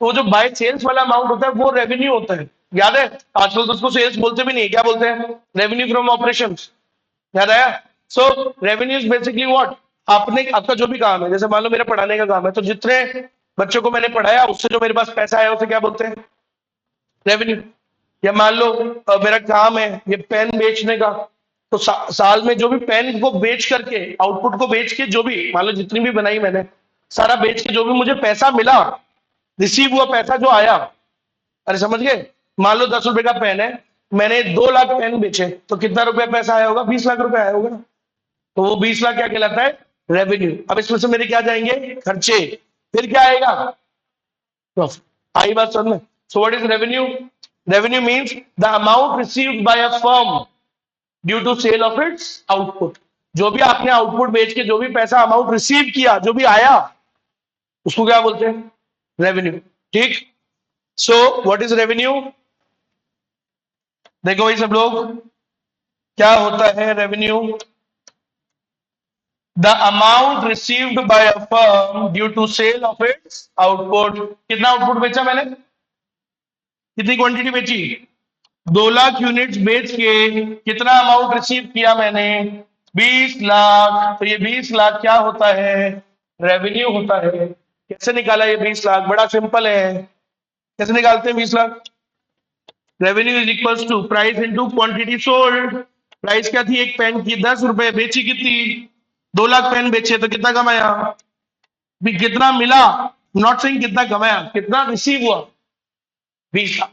वो जो बाय सेल्स वाला अमाउंट होता है वो रेवेन्यू होता है। याद है? आजकल तो उसको सेल्स बोलते भी नहीं है, क्या बोलते हैं? Revenue from operation. याद आया? सो रेवेन्यू इज बेसिकली व्हाट, आपने आपका जो भी काम है, जैसे मान लो मेरा पढ़ाने का काम है, तो जितने बच्चों को मैंने पढ़ाया उससे जो मेरे पास पैसा आया उसे क्या बोलते हैं? रेवेन्यू। या मान लो मेरा काम है ये पेन बेचने का, तो साल में जो भी पेन को बेच करके, आउटपुट को बेच के, जो भी मान लो जितनी भी बनाई मैंने, सारा बेच के जो भी मुझे पैसा मिला, रिसीव हुआ पैसा जो आया, अरे समझ गए? मान लो 10 रुपए का पेन है, मैंने 2 लाख पेन बेचे, तो कितना रुपया पैसा आया होगा? 20 लाख रुपया आया होगा। तो वो 20 लाख क्या कहलाता है? रेवेन्यू। अब इसमें से मेरे क्या जाएंगे? खर्चे। फिर क्या आएगा? प्रॉफिट। आई बात समझ में? So what is revenue? Revenue means the amount received by a firm due to sale of its output. जो भी आपने आउटपुट बेच के जो भी पैसा अमाउंट रिसीव किया, जो भी आया, उसको क्या बोलते हैं? रेवेन्यू। ठीक। So what is revenue? देखो भाई सब लोग, क्या होता है revenue? The amount received by a firm due to sale of its output. कितना आउटपुट बेचा मैंने? कितनी क्वांटिटी बेची? 2 लाख यूनिट्स बेच के कितना अमाउंट रिसीव किया मैंने? 20 लाख। तो ये 20 लाख क्या होता है? रेवेन्यू होता है। कैसे निकाला ये 20 लाख? बड़ा सिंपल है। कैसे निकालते हैं 20 lakh? Revenue is equals to price into quantity sold. Price क्या थी एक पेन की? 10 रुपए। बेची कितनी? 2 लाख पेन बेचे, तो कितना कमाया? भी कितना मिला? नॉट सेइंग कितना कमाया, कितना रिसीव हुआ? 20 लाख।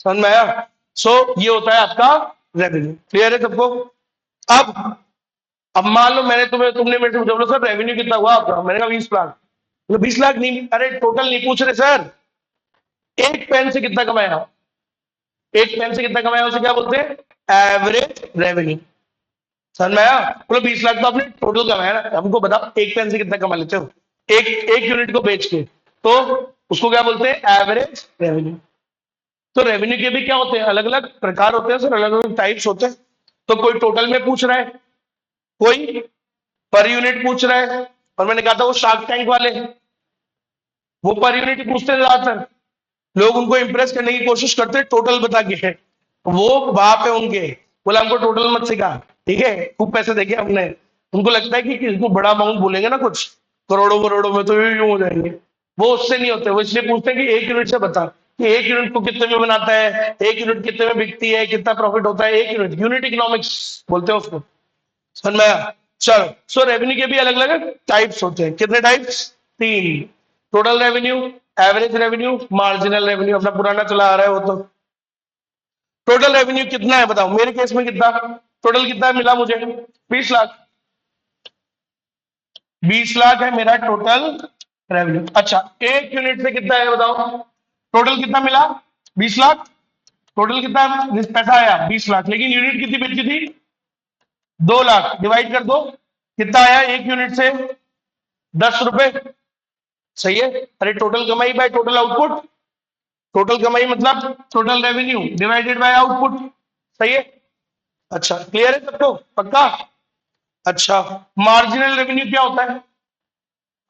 समझ में आया? सो ये होता है आपका रेवेन्यू। क्लियर है सबको? अब अब मान लो मैंने तुमने मेरे से पूछा, बोलो सर रेवेन्यू कितना हुआ आपका? मैंने कहा 20 लाख। बोले 20 लाख नहीं, अरे टोटल नहीं पूछ रहे सर, एक पेन से कितना कमाया? एक पेन से कितना कमाया उसे क्या बोलते हैं? Average revenue. समझ में आया? बोलो 20 लाख तो आपने टोटल कमाया ना, हमको बताओ एक पेन से कितना कमा लेते हो? एक एक यूनिट को बेच के, तो उसको क्या बोलते हैं? Average revenue. तो रेवेन्यू के भी क्या होते हैं? अलग अलग प्रकार होते हैं सर, अलग अलग टाइप्स होते हैं। तो कोई टोटल में पूछ रहा है, कोई पर यूनिट पूछ रहा है, और मैंने कहा था वो शार्क टैंक वाले वो पर यूनिट ही पूछते हैं ज्यादातर। लोग उनको इंप्रेस करने की कोशिश करते हैं टोटल बता के, वो बाप है उनके, बोला हमको टोटल मत सिखा, ठीक है, खूब पैसे देखे हमने। उनको लगता है कि इसको बड़ा अमाउंट बोलेंगे ना कुछ, करोड़ों करोड़ों में, तो यूं हो जाएंगे। वो उससे नहीं होते, वो इसलिए पूछते हैं कि एक यूनिट से बता कि एक यूनिट को कितने में बनाता है, एक यूनिट कितने में बिकती है, कितना प्रॉफिट होता है एक यूनिट। यूनिट इकोनॉमिक्स बोलते हैं उसको। समझ में आया? चलो, सो रेवेन्यू के भी अलग अलग टाइप्स होते हैं। कितने types? 3। Total revenue, average revenue, marginal revenue. अपना पुराना चला आ रहा है वो तो। टोटल रेवेन्यू कितना है बताओ? मेरे केस में कितना टोटल कितना मिला मुझे? 20 लाख। 20 लाख है मेरा टोटल रेवेन्यू। अच्छा, एक यूनिट से कितना है बताओ? टोटल कितना मिला? 20 लाख। टोटल कितना पैसा आया? 20 लाख। लेकिन यूनिट कितनी बेची थी? 2 लाख। डिवाइड कर दो, कितना आया एक यूनिट से? 10 रुपए। सही है? अरे टोटल कमाई बाय टोटल आउटपुट। टोटल कमाई मतलब total revenue divided by output. सही है? अच्छा, क्लियर है सबको? पक्का? अच्छा, मार्जिनल रेवेन्यू क्या होता है?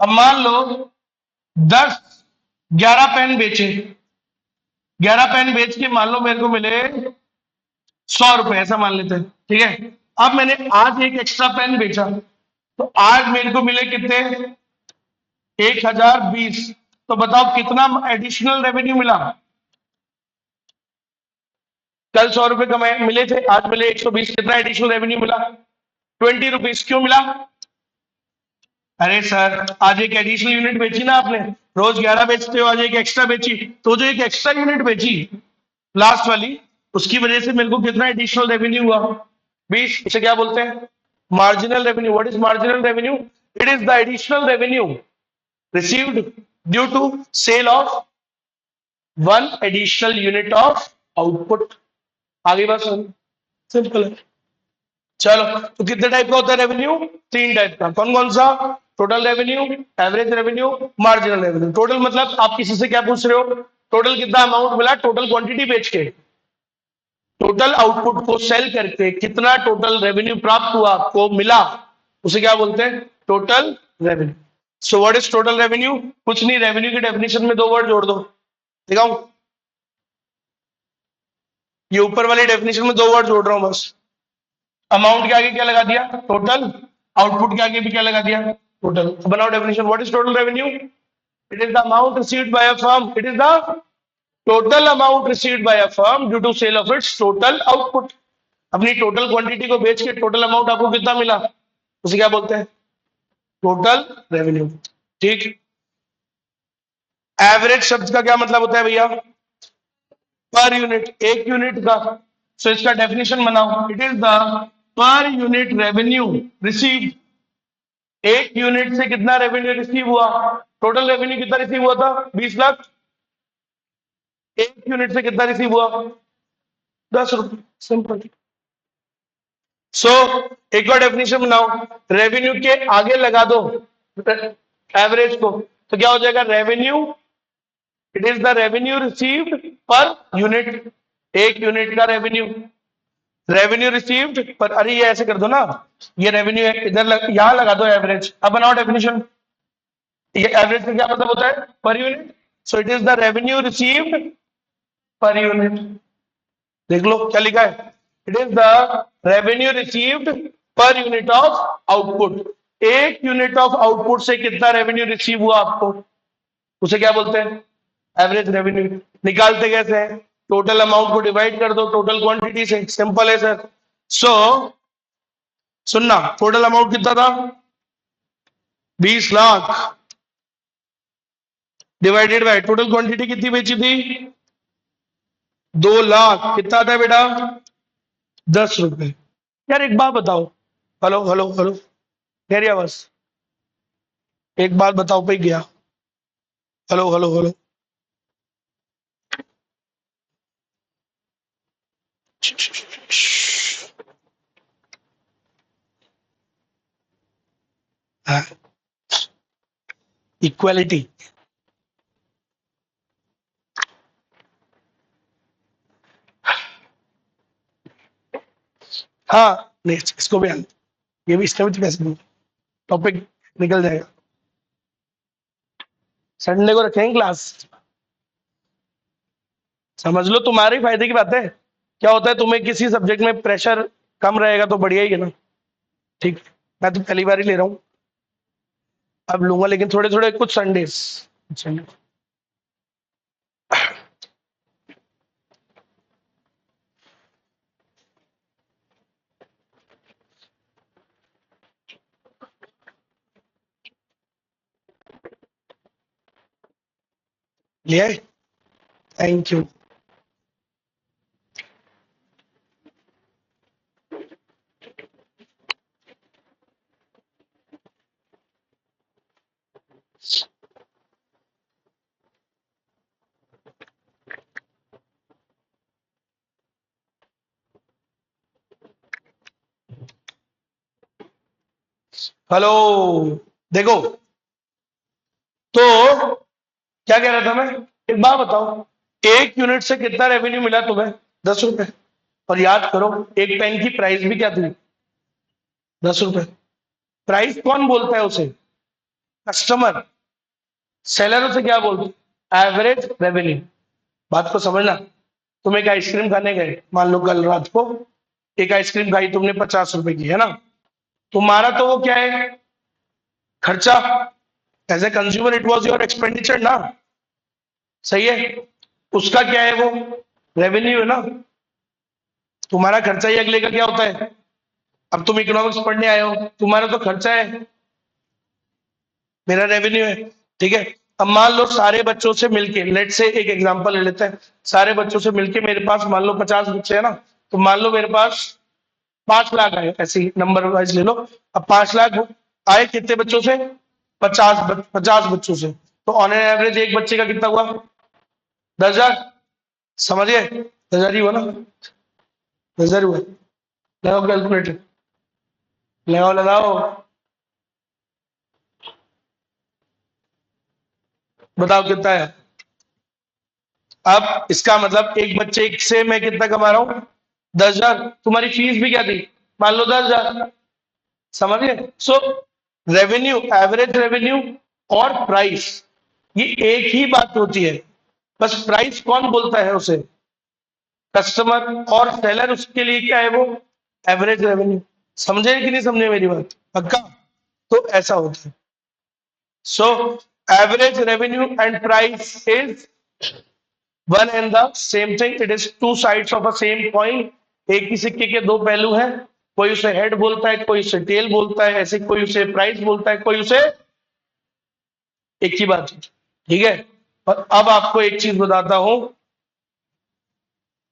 अब मान लो 10 11 पेन बेचे, 11 पेन बेच के मान लो मेरे को मिले 100 रुपए, ऐसा मान लेते हैं, ठीक है। अब मैंने आज एक एक्स्ट्रा पेन बेचा, तो आज मेरे को मिले कितने? 1020। तो बताओ कितना एडिशनल रेवेन्यू मिला? कल 100 रुपए कमाए मिले थे, आज मिले 120। कितना एडिशनल रेवेन्यू मिला? 20 रुपीज। क्यों मिला? अरे सर, आज एक एडिशनल यूनिट बेची ना आपने, रोज 11 बेचते हो, आज एक एक्स्ट्रा बेची, तो जो एक एक्स्ट्रा यूनिट बेची लास्ट वाली, उसकी वजह से मेरे को कितना एडिशनल रेवेन्यू हुआ? 20। इसे क्या बोलते हैं? Marginal revenue. What is marginal revenue? It is the additional revenue received due to sale of one additional unit of output. आगे बात सुन, सिंपल है। चलो, तो कितने टाइप का होता है रेवेन्यू? 3 टाइप का। कौन कौन सा? Total revenue, average revenue, marginal revenue. Total मतलब आप किसी से क्या पूछ रहे हो? टोटल कितना अमाउंट मिला टोटल क्वांटिटी बेच के। टोटल आउटपुट को सेल करके कितना टोटल रेवेन्यू प्राप्त हुआ, आपको मिला, उसे क्या बोलते हैं? Total revenue. So what is total revenue? कुछ नहीं, रेवेन्यू की डेफिनेशन में दो वर्ड जोड़ दो। दिखाऊं? ये ऊपर वाली डेफिनेशन में दो वर्ड जोड़ रहा हूं बस। अमाउंट के आगे क्या लगा दिया? टोटल। आउटपुट के आगे भी क्या लगा दिया? टोटल। बनाओ definition. What is total revenue? It is the amount received by a firm, it is the total amount received by a firm due to sale of its total output. अपनी total quantity को बेच के total amount आपको कितना मिला, उसे क्या बोलते हैं? Total revenue. ठीक। एवरेज शब्द का क्या मतलब होता है भैया? पर यूनिट, एक यूनिट का। सो इसका डेफिनेशन बनाओ। It is the per unit revenue receive. एक यूनिट से कितना रेवेन्यू रिसीव हुआ? टोटल रेवेन्यू कितना रिसीव हुआ था? 20 लाख। एक यूनिट से कितना रिसीव हुआ? 10 रुपए। सिंपल। सो एक और डेफिनेशन बनाओ। रेवेन्यू के आगे लगा दो एवरेज को, तो क्या हो जाएगा? Revenue, it is the revenue received per unit. एक यूनिट का रेवेन्यू, रेवेन्यू रिसीव्ड पर, अरे ये ऐसे कर दो ना, ये रेवेन्यू इधर यहां लगा दो एवरेज। अब बनाओ डेफिनेशन। ये एवरेज का क्या मतलब होता है? Per unit. So it is the revenue received per unit. देख लो क्या लिखा है। It is the revenue received per unit of output. एक यूनिट ऑफ आउटपुट से कितना रेवेन्यू रिसीव हुआ आपको, उसे क्या बोलते हैं? Average revenue. निकालते कैसे हैं? टोटल अमाउंट को डिवाइड कर दो टोटल क्वांटिटी से। सिंपल है सर। सो सुनना, टोटल अमाउंट कितना था? 20 lakh divided by total quantity कितनी बेची थी? 2 लाख। कितना था बेटा? 10 रुपए। यार एक बात बताओ। हेलो हेलो हेलो, कह रही आवाज? एक बात बताओ पे गया। Hello hello hello. इक्वालिटी। हाँ नहीं, इसको भी ये भी, इसका भी कैसे टॉपिक निकल जाएगा। संडे को रखेंगे क्लास। समझ लो, तुम्हारे ही फायदे की बात है। क्या होता है, तुम्हें किसी सब्जेक्ट में प्रेशर कम रहेगा तो बढ़िया ही है ना। ठीक। मैं तो पहली बार ही ले रहा हूँ, अब लूंगा, लेकिन थोड़े थोड़े कुछ संडेज। ले, थैंक यू। हेलो। देखो, तो क्या कह रहा था मैं? एक बात बताओ, एक यूनिट से कितना रेवेन्यू मिला तुम्हें? 10 रुपए। और याद करो, एक पेन की प्राइस भी क्या थी? 10 रुपए। प्राइस कौन बोलता है उसे? कस्टमर। सेलर उसे क्या बोलते? Average revenue. बात को समझना। तुम एक आइसक्रीम खाने गए, मान लो कल रात को एक आइसक्रीम खाई तुमने, 50 रुपए की, है ना? तुम्हारा तो वो क्या है? खर्चा। As a consumer it was your expenditure ना। सही है। उसका क्या है वो? रेवेन्यू है ना। तुम्हारा खर्चा ही अगले का क्या होता है? अब तुम इकोनॉमिक्स पढ़ने आए हो, तुम्हारा तो खर्चा है, मेरा रेवेन्यू है। ठीक है। अब मान लो सारे बच्चों से मिलके, लेट से एक एग्जांपल ले लेते हैं, सारे बच्चों से मिलके मेरे पास मान लो 50 बच्चे हैं ना, तो मान लो मेरे पास 5 लाख आए, ऐसे ही नंबर वाइज ले लो। अब 5 लाख आए कितने बच्चों से? 50 बच्चों से। तो ऑन एन एवरेज एक बच्चे का कितना हुआ? 10,000। समझिए, 10,000 ही हुआ ना? 10,000 हुआ। लगाओ कैलकुलेटर, लगाओ लगाओ, बताओ कितना है। अब इसका मतलब एक बच्चे से मैं कितना कमा रहा हूं? 10,000, तुम्हारी फीस भी क्या थी, मान लो 10,000। समझिए। सो रेवेन्यू, एवरेज रेवेन्यू और प्राइस, ये एक ही बात होती है। बस प्राइस कौन बोलता है उसे, कस्टमर, और सेलर उसके लिए क्या है, वो एवरेज रेवेन्यू। समझे कि नहीं समझे मेरी बात, पक्का? तो ऐसा होता है। So average revenue and price is one and the same thing, it is two sides of a same coin. एक ही सिक्के के दो पहलू हैं। कोई उसे हेड बोलता है, कोई उसे टेल बोलता है, ऐसे कोई उसे प्राइस बोलता है, कोई उसे, एक ही बात है। ठीक है। और अब आपको एक चीज बताता हूं,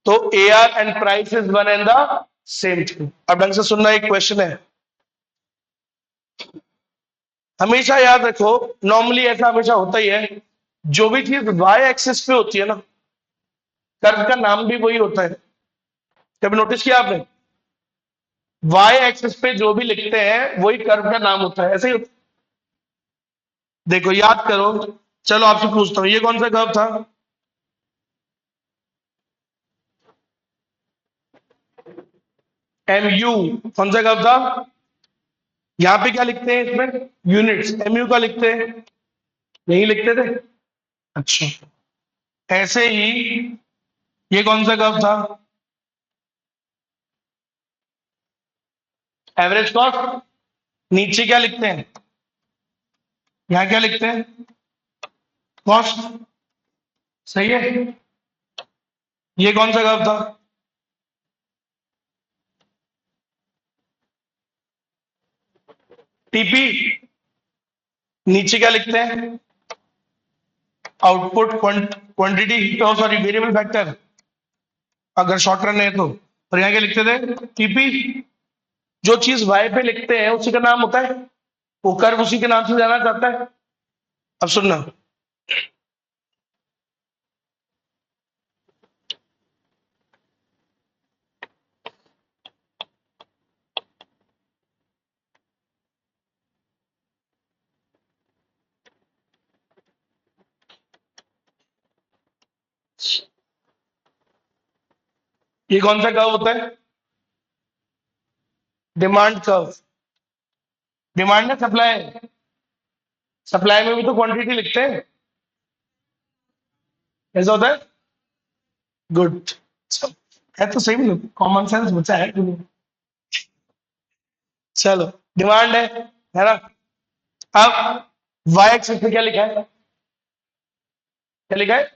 तो A R and price is one and the same thing. अब ढंग से सुनना, एक क्वेश्चन है, हमेशा याद रखो, नॉर्मली ऐसा हमेशा होता ही है, जो भी चीज वाई एक्सिस पे होती है ना, कर्व का नाम भी वही होता है। कभी नोटिस किया आपने, वाई एक्सिस पे जो भी लिखते हैं वही कर्व का नाम होता है, ऐसे ही होता है। देखो याद करो, चलो आपसे पूछता हूं, ये कौन सा कर्व था, एम यू, कौन सा कर्व था? यहां पे क्या लिखते हैं इसमें, यूनिट्स, एम यू का लिखते हैं, यही लिखते थे। अच्छा, ऐसे ही ये कौन सा कर्व था, एवरेज कॉस्ट। नीचे क्या लिखते हैं, यहां क्या लिखते हैं, कॉस्ट। सही है। ये कौन सा कर्व था, टीपी। नीचे क्या लिखते हैं, output quantity, sorry variable factor, अगर शॉर्ट रन है तो। और यहाँ क्या लिखते थे, टीपी। जो चीज वाई पे लिखते हैं उसी का नाम होता है, वो कर्व उसी के नाम से जाना चाहता है। अब सुनना, ये कौन सा कर्व होता है, डिमांड कर्व। डिमांड है सप्लाई, सप्लाई में भी तो क्वांटिटी लिखते हैं, ऐसा होता है। गुड, है तो सही, मतलब कॉमन सेंस बचा है तुम्हें। चलो, डिमांड है ना। अब वाई एक्सिस पे क्या लिखा है, क्या लिखा है,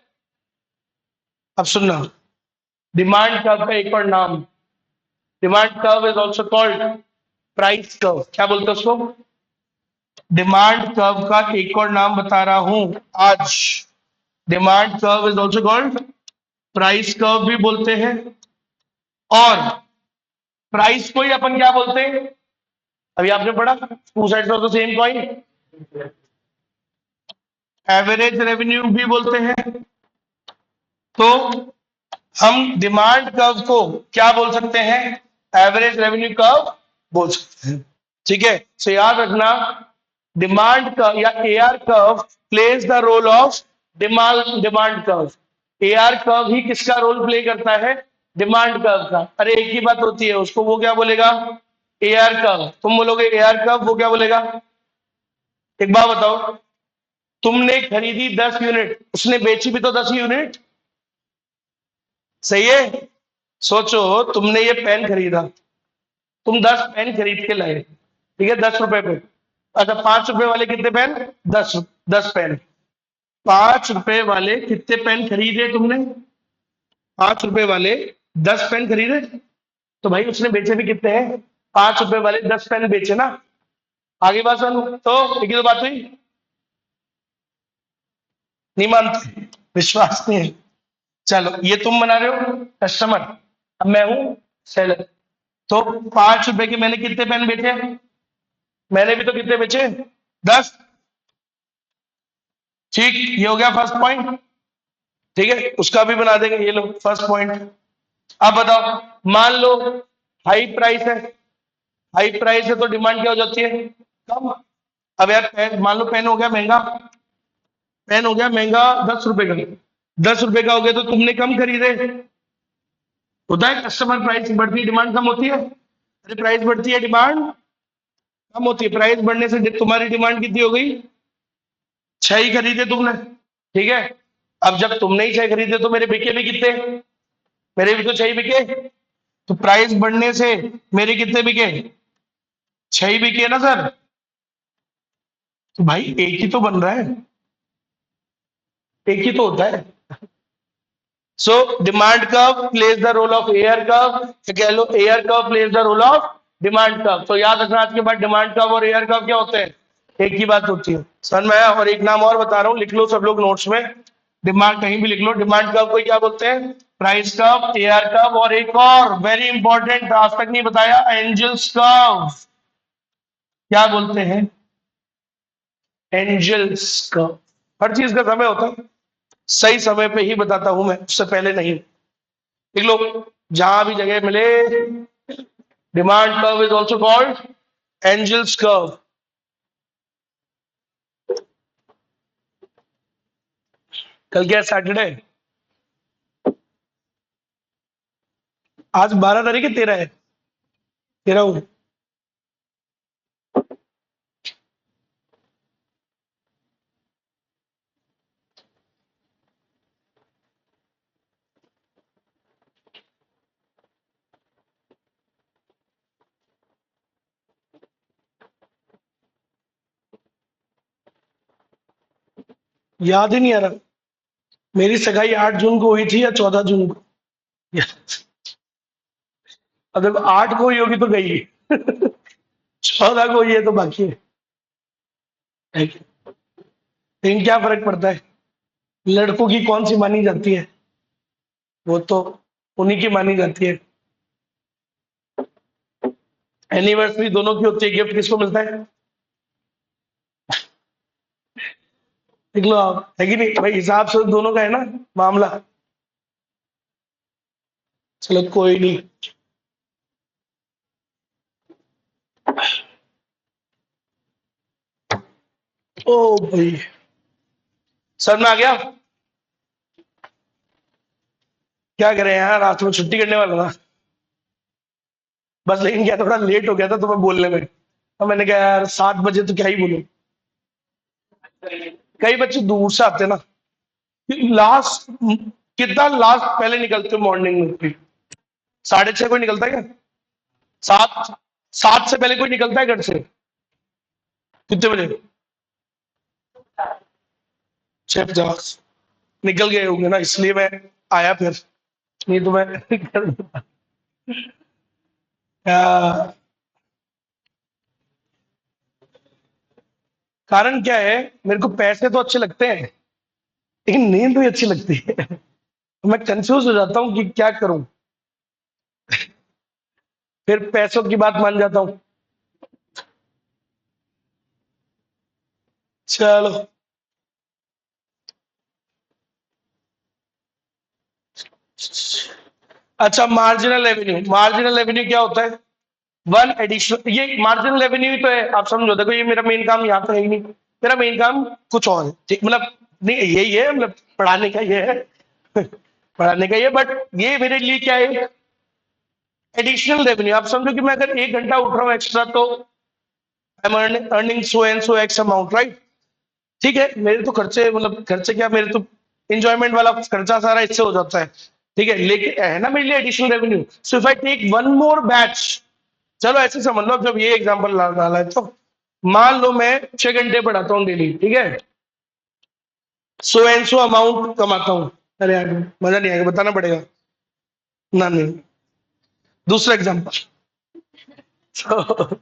अब सुनना, डिमांड कर्व का एक और नाम, demand curve is also called price curve. क्या बोलते हैं उसको, डिमांड कर्व का एक और नाम बता रहा हूं आज, demand curve is also called price curve भी बोलते हैं। और प्राइस को ही अपन क्या बोलते हैं, अभी आपने पढ़ा, two sides of the same coin, average revenue भी बोलते हैं। तो हम डिमांड कर्व को क्या बोल सकते हैं, एवरेज रेवेन्यू कर्व बोल सकते हैं। ठीक है, सो याद रखना, डिमांड कर्व या AR curve plays the role of demand, demand curve. AR curve ही किसका रोल प्ले करता है, डिमांड कर्व का। अरे एक ही बात होती है, उसको वो क्या बोलेगा, एआर कर्व। तुम बोलोगे एआर कर्व, वो क्या बोलेगा। एक बात बताओ, तुमने खरीदी 10 यूनिट, उसने बेची भी तो 10 यूनिट, सही है। सोचो, तुमने ये पेन खरीदा, तुम 10 पेन खरीद के लाए, ठीक है, 10 रुपए पे। अच्छा, 5 रुपए वाले कितने पेन, 10 पेन। 5 रुपए वाले कितने पेन खरीदे तुमने, 5 रुपए वाले 10 पेन खरीदे, तो भाई उसने बेचे भी कितने हैं, 5 रुपए वाले 10 पेन बेचे ना। आगे बात सुनो, तो एक ही तो बात हुई, नहीं मानते, विश्वास नहीं है। चलो, ये तुम बना रहे हो कस्टमर, अब मैं हूं सेलर। तो 5 रुपए के मैंने कितने पेन बेचे, मैंने भी तो कितने बेचे, 10। ठीक, ये हो गया फर्स्ट पॉइंट। ठीक है, उसका भी बना देंगे, ये लो फर्स्ट पॉइंट। अब बताओ, मान लो हाई प्राइस है, हाई प्राइस है तो डिमांड क्या हो जाती है, कम। अब यार मान लो पेन हो गया महंगा, पेन हो गया महंगा 10 रुपए का, 10 रुपए का हो गया तो तुमने कम खरीदे, होता है। कस्टमर प्राइस बढ़ती है, डिमांड कम होती है। अरे प्राइस बढ़ती है, डिमांड कम होती है। प्राइस बढ़ने से तुम्हारी डिमांड कितनी हो गई? 6 ही खरीदे तुमने, ठीक है। अब जब तुमने ही 6 खरीदे तो मेरे बिके भी कितने? मेरे भी तो 6 ही बिके। तो प्राइस बढ़ने से मेरे कितने बिके? 6 ही बिके ना सर। तो भाई एक ही तो बन रहा है, एक ही तो होता है। So demand curve plays the role of AR curve, कह लो AR curve plays the role of demand curve. तो याद रखना आज के बाद डिमांड कर्व और एयर कर्व क्या होते हैं? एक ही बात होती है। समझ में आया? और एक नाम और बता रहा हूं, लिख लो सब लोग नोट्स में। डिमांड कहीं भी लिख लो, डिमांड कर्व को क्या बोलते हैं? प्राइस कर्व, एयर कर्व, और एक और वेरी इंपॉर्टेंट आज तक नहीं बताया, एंजल्स कर्व। क्या बोलते हैं? Angels curve. हर चीज का समय होता है, सही समय पे ही बताता हूं मैं, उससे पहले नहीं। देख लो, जहां भी जगह मिले, demand curve is also called Engel's curve. कल क्या सैटरडे? आज 12 तारीख है, 13 है। 13 हूं। याद ही नहीं आ रहा। मेरी सगाई 8 जून को हुई थी या 14 जून को? अब देखो 8 को हुई होगी तो गई, 14 को हुई है तो बाकी है कि? लेकिन क्या फर्क पड़ता है? लड़कों की कौन सी मानी जाती है? वो तो उन्हीं की मानी जाती है। एनिवर्सरी दोनों की होती है, गिफ्ट किसको मिलता है? देख लो आप, है कि नहीं भाई? हिसाब से दोनों का है ना मामला। चलो कोई नहीं। ओ भाई, सर में आ गया। क्या करें यार, रात में छुट्टी करने वाला था बस, लेकिन क्या थोड़ा लेट हो गया था तुम्हें बोलने में। तो मैंने कहा यार 7 बजे तो क्या ही बोलूं। कई बच्चे दूर से आते हैं ना। लास्ट कितना लास्ट पहले निकलते हो मॉर्निंग में भी? 6:30 कोई निकलता है क्या? 7, 7 से पहले कोई निकलता है घर से? कितने बजे? 6:50 निकल गए होंगे ना, इसलिए मैं आया फिर। नहीं तो मैं आ, कारण क्या है? मेरे को पैसे तो अच्छे लगते हैं, लेकिन नींद भी अच्छी लगती है। मैं कंफ्यूज हो जाता हूँ कि क्या करूं। फिर पैसों की बात मान जाता हूँ। चलो। अच्छा, मार्जिनल रेवेन्यू, मार्जिनल रेवेन्यू क्या होता है? वन एडिशनल, ये मार्जिनल रेवेन्यू ही तो है। आप समझो, देखो ये मेरा मेन काम यहाँ पे है ही नहीं। मेरा मेन काम कुछ और है, ठीक मतलब नहीं यही है, मतलब पढ़ाने का ये है। पढ़ाने का ये, बट ये मेरे लिए क्या है? Additional revenue. आप समझो कि मैं अगर 1 घंटा उठ रहा हूँ एक्स्ट्रा तो I am earning so and so x amount, right? ठीक है, मेरे तो खर्चे, मतलब खर्चे क्या, मेरे तो इंजॉयमेंट वाला खर्चा सारा इससे हो जाता है। ठीक है, लेकिन है ना मेरे लिए additional revenue. So if I take one more batch, चलो ऐसे समझ लो, जब ये एग्जांपल डाला है तो मान लो मैं 6 घंटे पढ़ाता हूँ डेली, ठीक है। सो एंड सो अमाउंट कमाता हूँ। अरे यार मजा नहीं आएगा, बताना पड़ेगा ना। नहीं, दूसरा एग्जांपल। तो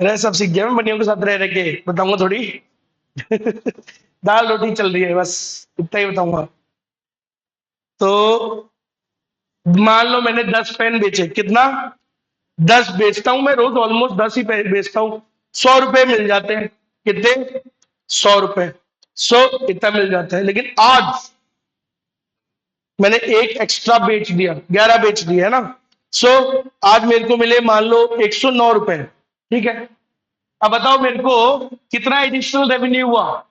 रह सब सीख गया मैं बनियों के साथ रह रह के, बताऊंगा थोड़ी। दाल रोटी चल रही है बस, इतना ही बताऊंगा। तो मान लो मैंने 10 पेन बेचे, कितना? 10 बेचता हूं मैं रोज, ऑलमोस्ट 10 ही बेचता हूं। 100 रुपए मिल जाते हैं। कितने? 100 रुपए। 100 इतना मिल जाता है, लेकिन आज मैंने एक एक्स्ट्रा बेच दिया, 11 बेच दिया है ना। सो आज मेरे को मिले मान लो 109 रुपए, ठीक है। अब बताओ मेरे को कितना एडिशनल रेवेन्यू हुआ?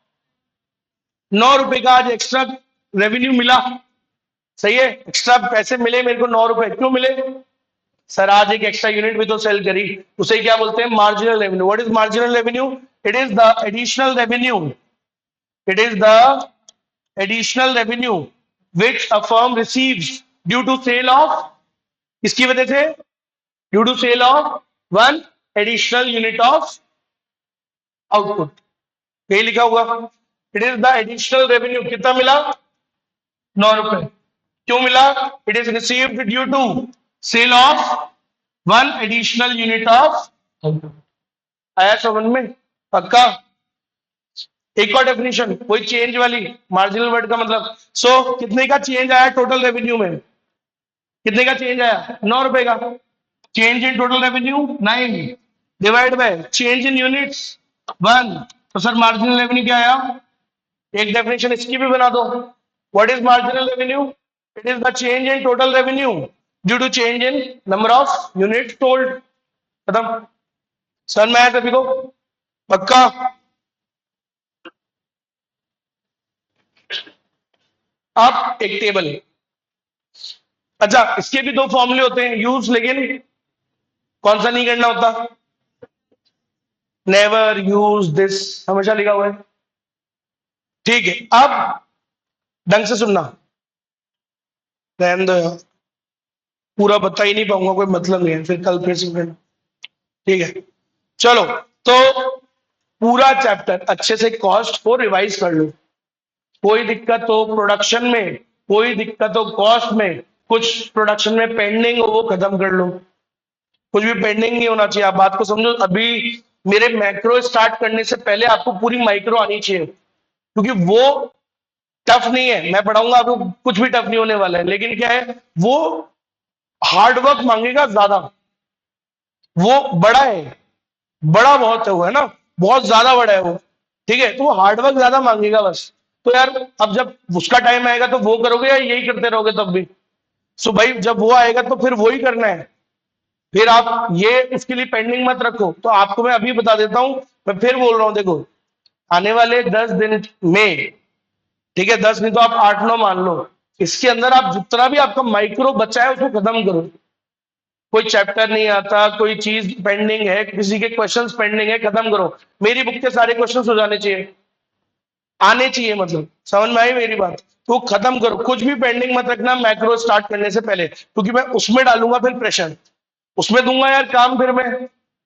9 रुपए का आज एक्स्ट्रा रेवेन्यू मिला। सही है। एक्स्ट्रा पैसे मिले मेरे को 9 रुपए, क्यों मिले सर? आज एक एक्स्ट्रा यूनिट भी तो सेल करी, उसे क्या बोलते हैं? Marginal revenue. What is marginal revenue? It is the additional revenue, it is the additional revenue which a firm receives due to sale of, इसकी वजह से, due to sale of one additional unit of output, यही लिखा हुआ। It is the additional revenue, कितना मिला? 9 रुपए। क्यों मिला? It is received due to sale of one additional unit of output. आया समझ में? पक्का? एक और डेफिनेशन कोई चेंज वाली, मार्जिनल वर्ड का मतलब। सो कितने का चेंज आया टोटल रेवेन्यू में? कितने का चेंज आया? 9 रुपए का। Change in total revenue 9 divide by change in units 1। तो सर मार्जिनल रेवेन्यू क्या आया? एक डेफिनेशन इसकी भी बना दो। What is marginal revenue? It is the change in total revenue due to change in number of unit sold. खत्म। समझ में आया सभी को? पक्का? अब एक टेबल है। अच्छा, इसके भी दो फॉर्मूले होते हैं यूज, लेकिन कौन सा नहीं करना होता? नेवर यूज दिस, हमेशा लिखा हुआ है। ठीक है, अब ढंग से सुनना, रहने दो यार, पूरा बता ही नहीं पाऊंगा, कोई मतलब नहीं है, फिर कल फिर से करना। ठीक है, चलो। तो पूरा चैप्टर अच्छे से कॉस्ट को रिवाइज कर लो। कोई दिक्कत हो प्रोडक्शन में, कोई दिक्कत हो कॉस्ट में, कुछ प्रोडक्शन में पेंडिंग हो वो खत्म कर लो। कुछ भी पेंडिंग नहीं होना चाहिए। आप बात को समझो। अभी मेरे मैक्रो स्टार्ट करने से पहले आपको पूरी माइक्रो आनी चाहिए, क्योंकि वो टफ नहीं है। मैं पढ़ाऊंगा आपको, कुछ भी टफ नहीं होने वाला है, लेकिन क्या है, वो हार्डवर्क मांगेगा ज्यादा। वो बड़ा है, बड़ा बहुत है वो, है ना, बहुत ज्यादा बड़ा है वो। ठीक है, तो वो हार्डवर्क ज्यादा मांगेगा बस। तो यार अब जब उसका टाइम आएगा तो वो करोगे या यही करते रहोगे तब भी? सो भाई जब वो आएगा तो फिर वो ही करना है। फिर आप ये उसके लिए पेंडिंग मत रखो। तो आपको मैं अभी बता देता हूं, मैं फिर बोल रहा हूं, देखो आने वाले 10 दिन में, ठीक है, 10 नहीं तो आप 8-9 मान लो, इसके अंदर आप जितना भी आपका माइक्रो बचा है उसको खत्म करो। कोई चैप्टर नहीं आता, कोई चीज पेंडिंग है, किसी के क्वेश्चंस पेंडिंग है, खत्म करो। मेरी बुक के सारे क्वेश्चंस हो जाने चाहिए, आने चाहिए, मतलब समझ में आई मेरी बात? तो खत्म करो, कुछ भी पेंडिंग मत रखना मैक्रो स्टार्ट करने से पहले, क्योंकि मैं उसमें डालूंगा फिर प्रेशर, उसमें दूंगा यार काम। फिर मैं,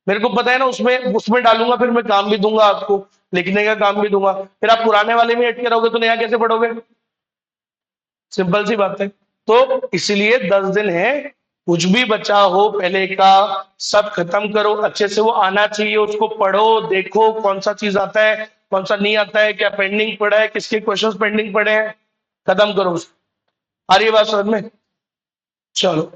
मेरे को पता है ना, उसमें उसमें डालूंगा, फिर मैं काम भी दूंगा आपको, लिखने का काम भी दूंगा। फिर आप पुराने वाले में अटके रहोगे तो नया कैसे पढ़ोगे? सिंपल सी बात है। तो इसलिए 10 दिन है, कुछ भी बचा हो पहले का सब खत्म करो अच्छे से। वो आना चाहिए, उसको पढ़ो, देखो कौन सा चीज आता है, कौन सा नहीं आता है, क्या पेंडिंग पड़ा है, किसके क्वेश्चंस पेंडिंग पड़े हैं, खत्म करो उसको। आ रही है बात समझ में? चलो।